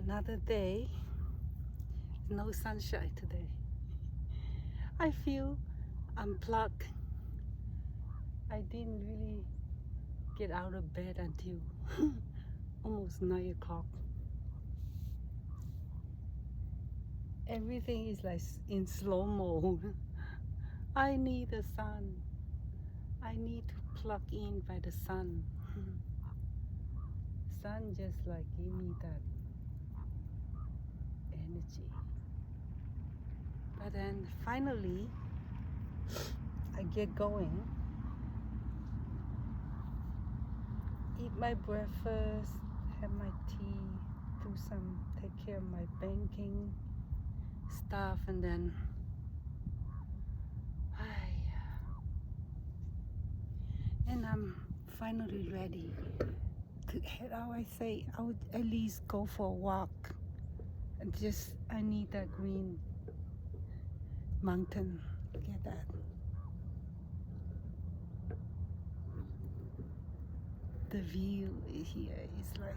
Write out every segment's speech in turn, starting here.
Another day, no sunshine today. I feel unplugged. I didn't really get out of bed until almost 9 o'clock. Everything is like in slow mode. I need the sun. I need to plug in by the sun. Sun just like give me that energy. But then finally, I get going. Eat my breakfast, have my tea, take care of my banking stuff, and then I'm finally ready to head out. I would at least go for a walk. And I need that green mountain. Look at that. The view here is like,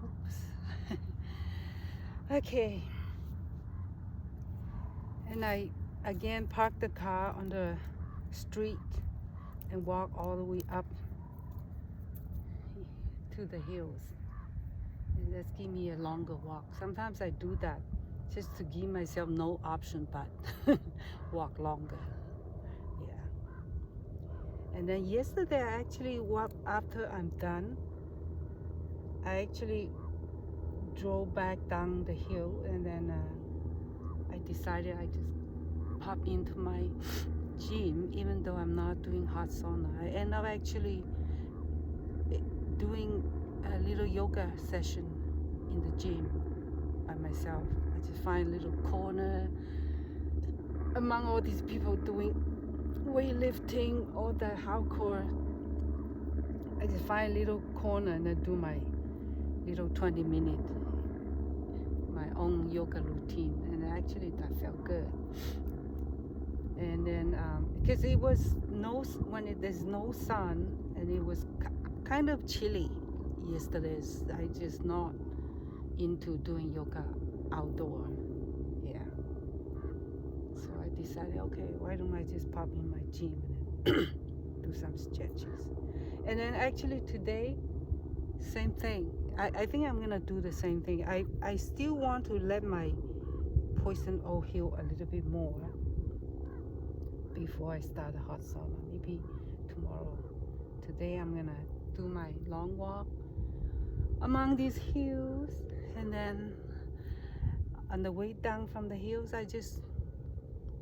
oops. Okay. And I again parked the car on the street and walk all the way up to the hills. And that's give me a longer walk. Sometimes I do that just to give myself no option but walk longer. Yeah. And then yesterday I actually walked after I'm done. I actually drove back down the hill, and then I decided I just pop into my gym, even though I'm not doing hot sauna. I end up actually doing a little yoga session in the gym by myself. I just find a little corner among all these people doing weightlifting, all the hardcore. I just find a little corner and then do my little 20-minute my own yoga routine, and actually that felt good. And then because it was there's no sun, and it was kind of chilly yesterday. I just not into doing yoga outdoor. Yeah. So I decided, okay, why don't I just pop in my gym and then do some stretches. And then actually today, same thing. I think I'm gonna do the same thing. I still want to let my poison oak heal a little bit more before I start a hot sauna. Maybe tomorrow. Today I'm gonna do my long walk among these hills, and then on the way down from the hills I just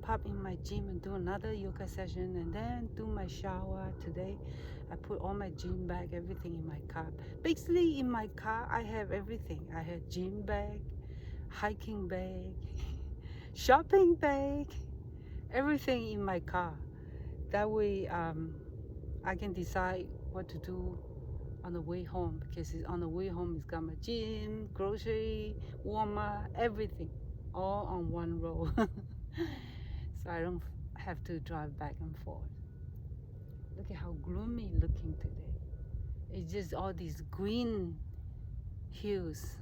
pop in my gym and do another yoga session, and then do my shower. Today I put all my gym bag, everything in my car. Basically in my car I have everything. I have gym bag, hiking bag, shopping bag, everything in my car. That way I can decide what to do on the way home, because on the way home it's got my gym, grocery, Walmart, everything all on one road. So I don't have to drive back and forth. Look at how gloomy looking today. It's just all these green hills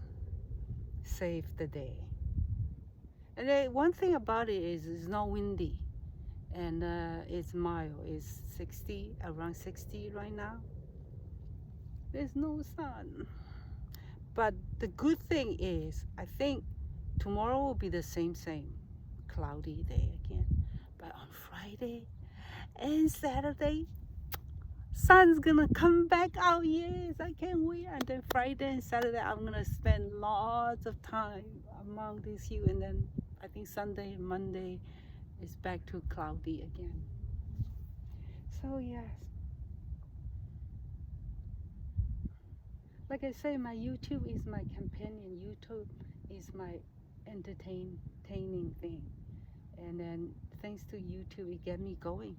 save the day. And then one thing about it is it's not windy, and it's mild. It's around 60 right now. There's no sun. But the good thing is, I think tomorrow will be the same cloudy day again. But on Friday and Saturday, sun's gonna come back out. Yes, I can't wait. And then Friday and Saturday I'm gonna spend lots of time among these hills, and then I think Sunday and Monday is back to cloudy again. So yes, like I say, my YouTube is my companion. YouTube is my entertaining thing, and then thanks to YouTube it get me going.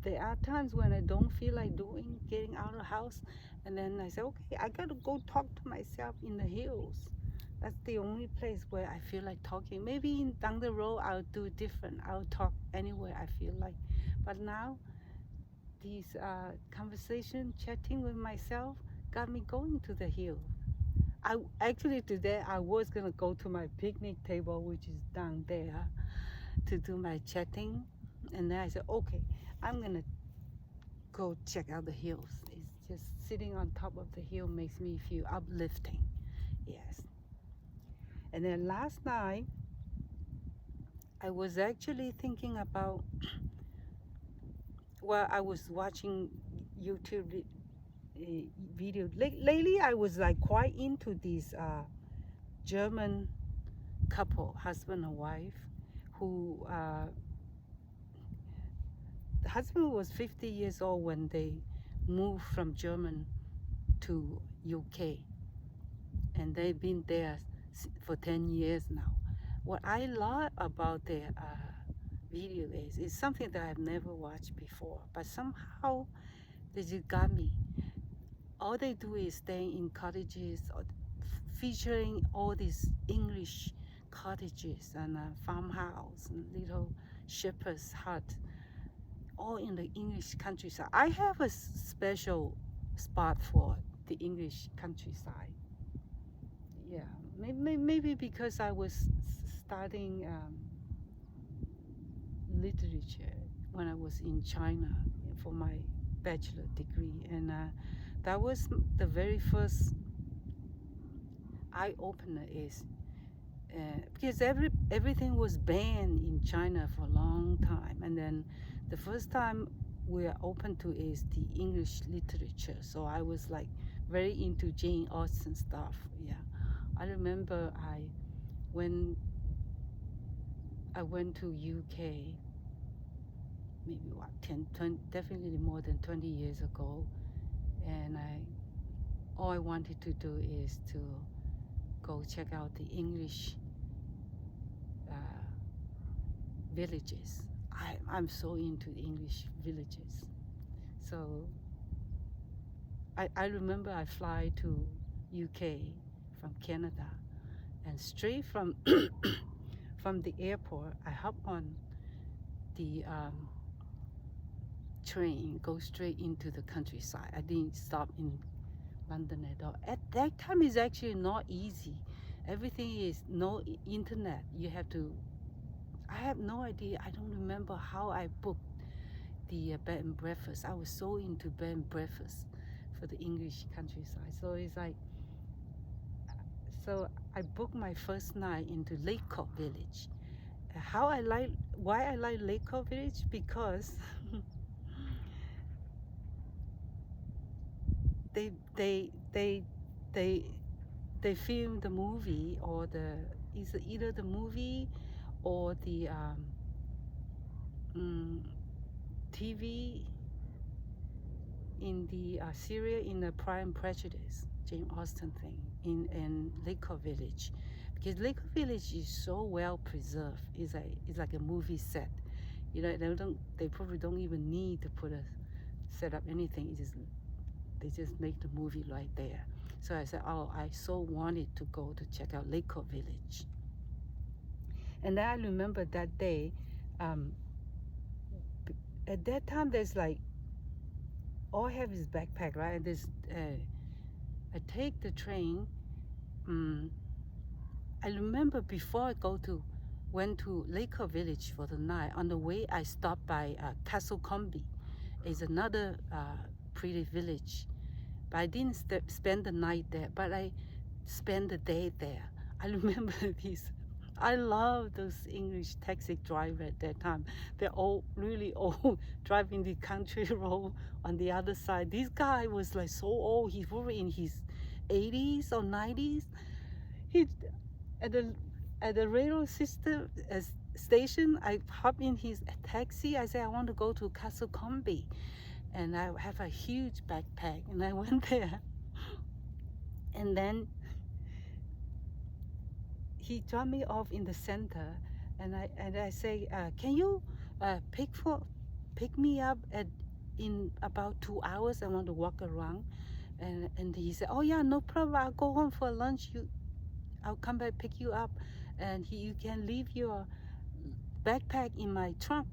There are times when I don't feel like getting out of the house, and then I say, okay, I gotta go talk to myself in the hills. That's the only place where I feel like talking. Maybe down the road I'll do different. I'll talk anywhere I feel like. But now these conversation, chatting with myself, got me going to the hill. Actually today I was gonna go to my picnic table, which is down there, to do my chatting, and then I said, okay, I'm gonna go check out the hills. It's just sitting on top of the hill makes me feel uplifting. Yes. And then last night I was actually thinking about, well, I was watching YouTube video. Lately I was like quite into this German couple, husband and wife, who the husband was 50 years old when they moved from German to UK, and they've been there for 10 years now. What I love about their video is something that I've never watched before, but somehow they just got me. All they do is stay in cottages, featuring all these English cottages and farmhouse and little shepherd's hut, all in the English countryside. I have a special spot for the English countryside. Yeah, maybe because I was studying literature when I was in China for my bachelor degree, and that was the very first eye opener. Is because everything was banned in China for a long time, and then the first time we are open to is the English literature. So I was like very into Jane Austen stuff. Yeah, I remember when I went to UK, maybe what 10, definitely more than 20 years ago, and all I wanted to do is to go check out the English villages. I'm so into English villages. So I remember I fly to UK from Canada, and straight from from the airport I hop on the train, go straight into the countryside. I didn't stop in London at all. At that time it's actually not easy. Everything is no internet. You have to, I have no idea. I don't remember how I booked the bed and breakfast. I was so into bed and breakfast for the English countryside. So it's like, so I booked my first night into Lakecourt Village. Why I like Lakecourt Village? Because they filmed the movie, or either the movie or the TV in the series in the Pride and Prejudice, Jane Austen thing in Lakecourt Village, because Lakecourt Village is so well preserved. It's like a movie set. You know, they probably don't even need to set up anything. They just make the movie right there. So I said, oh, I so wanted to go to check out Lakecourt Village. And then I remember that day, at that time there's like, all I have is backpack, right? And there's, I take the train. I remember before I went to Lakecourt Village for the night, on the way I stopped by Castle Comby. It's another pretty village, but I didn't spend the night there, but I spent the day there. I remember this. I love those English taxi drivers at that time. They're all really old, driving the country road on the other side. This guy was like so old. He's probably in his 80s or 90s. He at the railroad system station. I hop in his taxi. I said I want to go to Castle Comby, and I have a huge backpack, and I went there, and then he dropped me off in the center, and I say, can you pick me up in about 2 hours? I want to walk around, and he said, oh yeah, no problem. I'll go home for lunch. I'll come back pick you up, and you can leave your backpack in my trunk.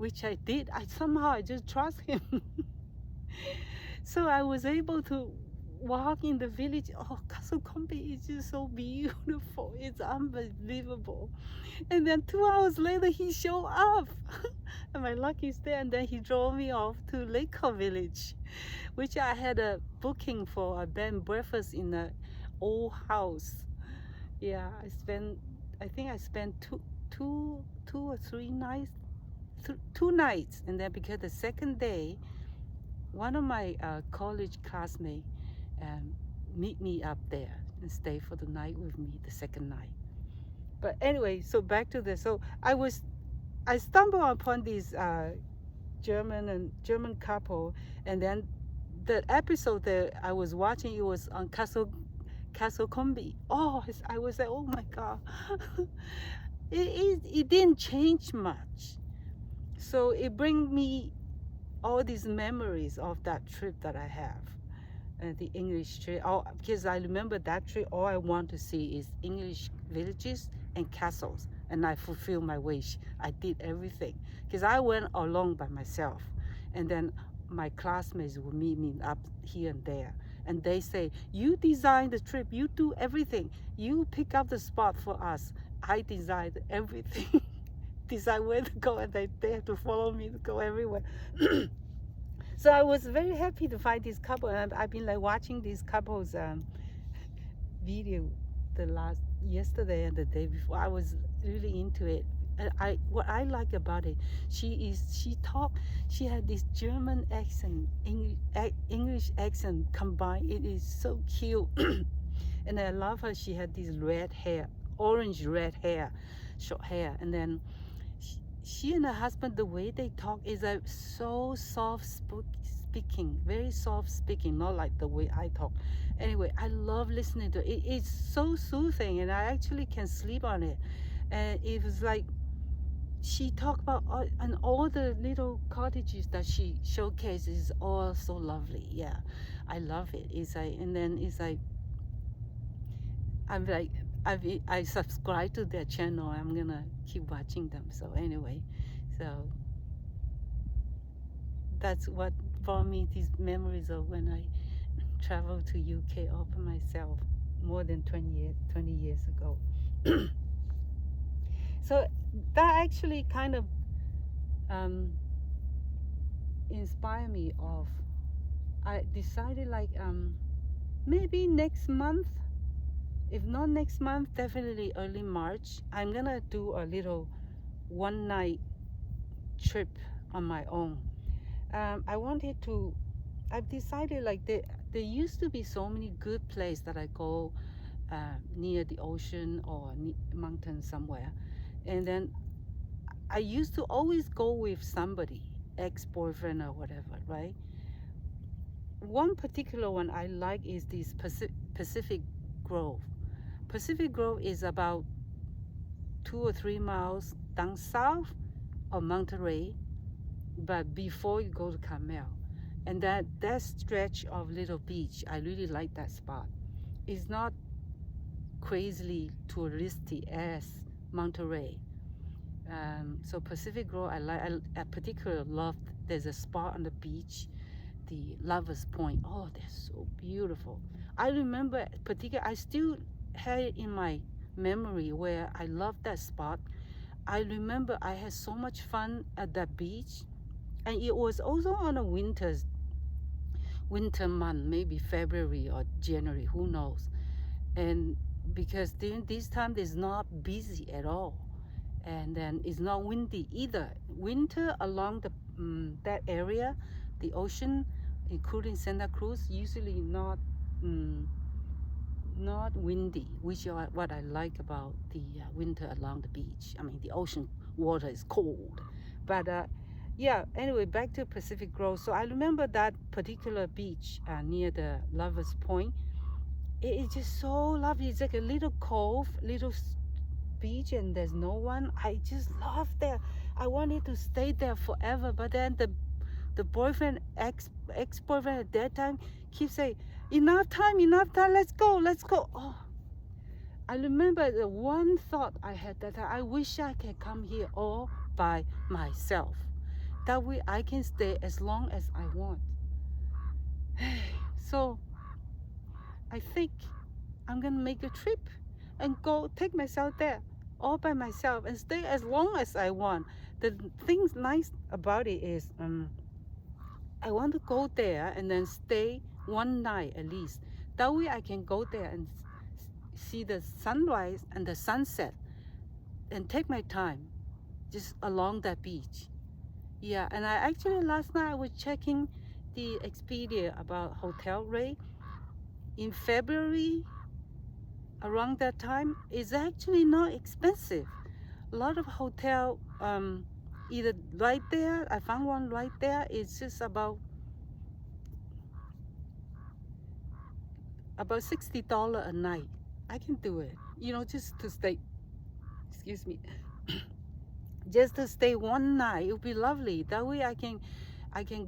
which I did. I just trust him. So I was able to walk in the village. Oh, Kasukombi is just so beautiful. It's unbelievable. And then 2 hours later, he showed up. And my lucky stay. And then he drove me off to Lakeville Village, which I had a booking for a bed and breakfast in an old house. Yeah, I think I spent two or 3 nights, 2 nights. And then because the second day, one of my college classmates meet me up there and stay for the night with me the second night. But anyway, so back to this. So I stumbled upon this German couple, and then the episode that I was watching, it was on Castle Combi. Oh, I was like, oh my God. It didn't change much. So it brings me all these memories of that trip that I have. The English trip, because I remember that trip, all I want to see is English villages and castles, and I fulfilled my wish. I did everything, because I went alone by myself, and then my classmates would meet me up here and there, and they say, you design the trip, you do everything, you pick up the spot for us. I designed everything. Decide where to go, and they have to follow me to go everywhere. So I was very happy to find this couple, and I've been like watching this couple's video yesterday and the day before. I was really into it. And what I like about it, she had this German accent, English accent combined. It is so cute. And I love her. She had this orange red hair, short hair, and then she and her husband, the way they talk is like so soft speaking, very soft speaking, not like the way I talk. Anyway, I love listening to it. It's so soothing, and I actually can sleep on it. And it was like she talked about all the little cottages that she showcases, all so lovely. Yeah, I love it. It's like, and then it's like, I'm like, I subscribe to their channel. I'm gonna keep watching them. So anyway, so that's what brought me these memories of when I traveled to UK all by myself more than 20 years ago. So that actually kind of inspired me of, I decided like maybe next month, if not next month, definitely early March, I'm gonna do a little one-night trip on my own. I've decided like there used to be so many good places that I go near the ocean or mountain somewhere. And then I used to always go with somebody, ex-boyfriend or whatever, right? One particular one I like is this Pacific Grove. Pacific Grove is about 2 or 3 miles down south of Monterey, but before you go to Carmel. And that stretch of little beach, I really like that spot. It's not crazily touristy as Monterey. So Pacific Grove, I particularly love. There's a spot on the beach, the Lovers Point. Oh, that's so beautiful. I remember I still had it in my memory where I loved that spot. I remember I had so much fun at that beach, and it was also on a winter month, maybe February or January, who knows. And because during this time it's not busy at all, and then it's not windy either. Winter along that area, the ocean, including Santa Cruz, usually not windy, which is what I like about the winter along the beach. I mean, the ocean water is cold, but yeah, anyway, back to Pacific Grove. So I remember that particular beach near the Lovers Point. It is just so lovely. It's like a little cove, little beach, and there's no one. I just love there. I wanted to stay there forever, but then the boyfriend, ex-boyfriend at that time, keeps saying, enough time, let's go. Oh, I remember the one thought I had that I wish I could come here all by myself. That way I can stay as long as I want. So I think I'm gonna make a trip and go take myself there all by myself and stay as long as I want. The things nice about it is I want to go there and then stay one night at least. That way I can go there and see the sunrise and the sunset and take my time just along that beach. Yeah, and I actually last night I was checking the Expedia about hotel rate. In February, around that time, it's actually not expensive. A lot of hotel, either right there, I found one right there, it's just about $60 a night. I can do it, just to stay, excuse me, just to stay one night. It would be lovely. That way I can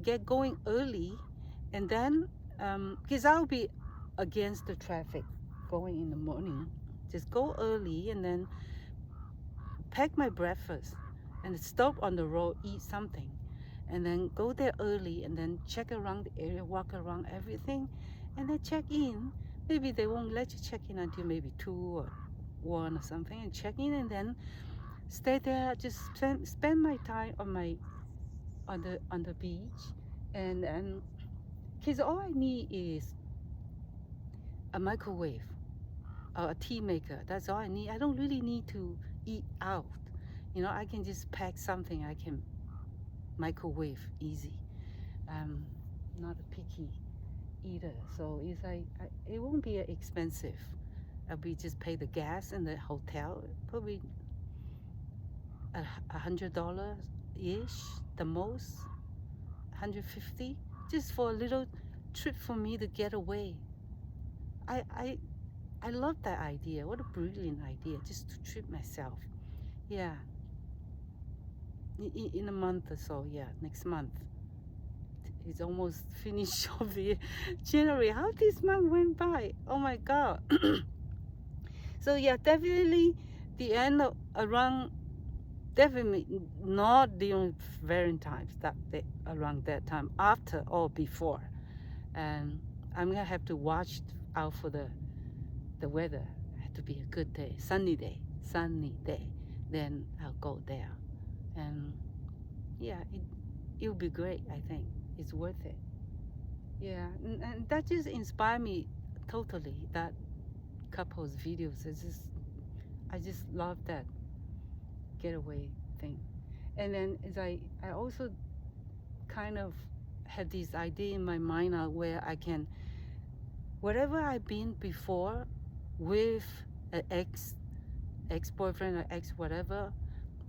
get going early, and then because I'll be against the traffic going in the morning. Just go early and then pack my breakfast and stop on the road, eat something, and then go there early and then check around the area, walk around everything, and then check in. Maybe they won't let you check in until maybe 2 or 1 or something, and check in and then stay there. Just spend my time on the beach, and because all I need is a microwave or a tea maker. That's all I need. I don't really need to eat out. I can just pack something I can microwave easy. Not a picky eater, so it's like it won't be expensive. We just pay the gas in the hotel, probably $100 ish, the most, 150, just for a little trip for me to get away. I love that idea. What a brilliant idea, just to treat myself. Yeah. In a month or so, yeah, next month. It's almost finished of the January. How this month went by? Oh my God. So yeah, definitely the end of around, definitely not during Valentine's, around that time, after or before. And I'm gonna have to watch out for the weather. It had to be a good day, sunny day. Then I'll go there, and yeah, it'll be great. I think it's worth it. Yeah, and that just inspired me totally. That couple's videos. I just love that getaway thing. And then I also kind of had this idea in my mind where I can, wherever I've been before with an ex-boyfriend or ex whatever,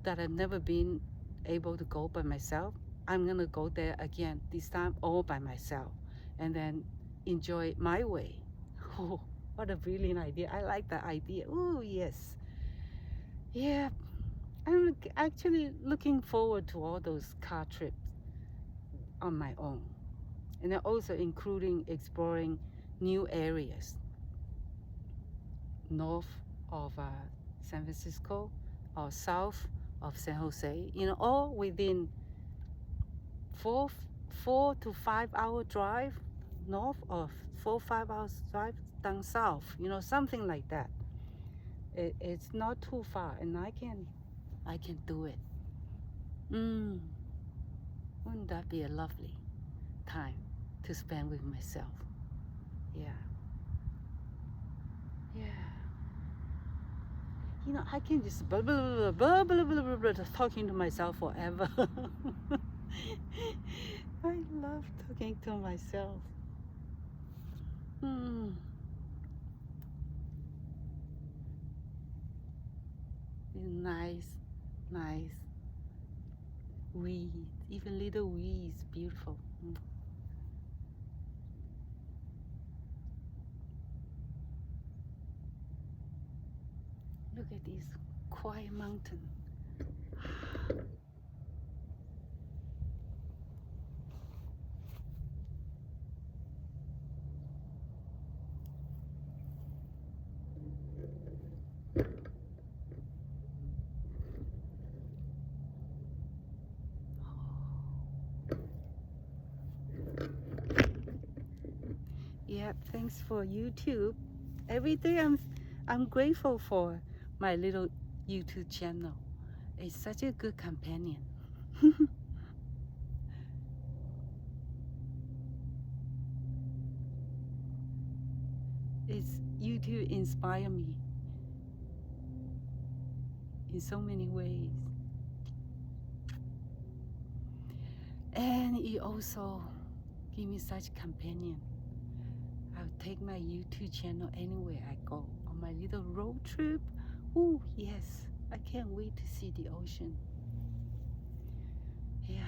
that I've never been able to go by myself, I'm gonna go there again, this time all by myself, and then enjoy it my way. Oh, what a brilliant idea. I like that idea. Oh, yes. Yeah, I'm actually looking forward to all those car trips on my own. And then also including exploring new areas north of San Francisco or south of San Jose, all within 4 to 5 hour drive north, or 4 or 5 hours drive down south, something like that. It's not too far, and I can do it. Wouldn't that be a lovely time to spend with myself? Yeah. I can just blah, blah, blah, blah, blah, blah, blah, blah, just talking to myself forever. I love talking to myself. Nice weeds, even little weeds, beautiful. Look at this quiet mountain. Yeah, thanks for YouTube. Every day I'm grateful for my little YouTube channel. It's such a good companion. It's YouTube inspire me in so many ways. And it also give me such companion. I'll take my YouTube channel anywhere I go. On my little road trip. Oh yes, I can't wait to see the ocean. Yeah.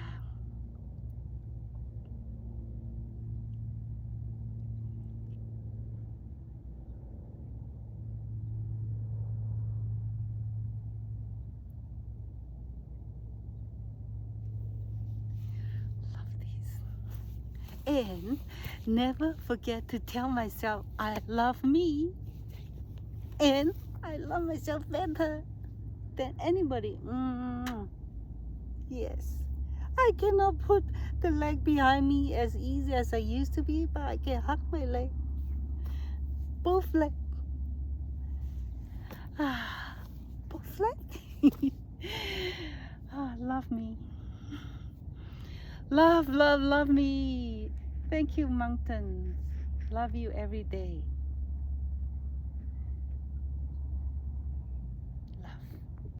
Love this. And never forget to tell myself I love me. And I love myself better than anybody. Yes. I cannot put the leg behind me as easy as I used to be, but I can hug my leg. Both legs. Both legs. Love me. Love, love, love me. Thank you, mountains. Love you every day.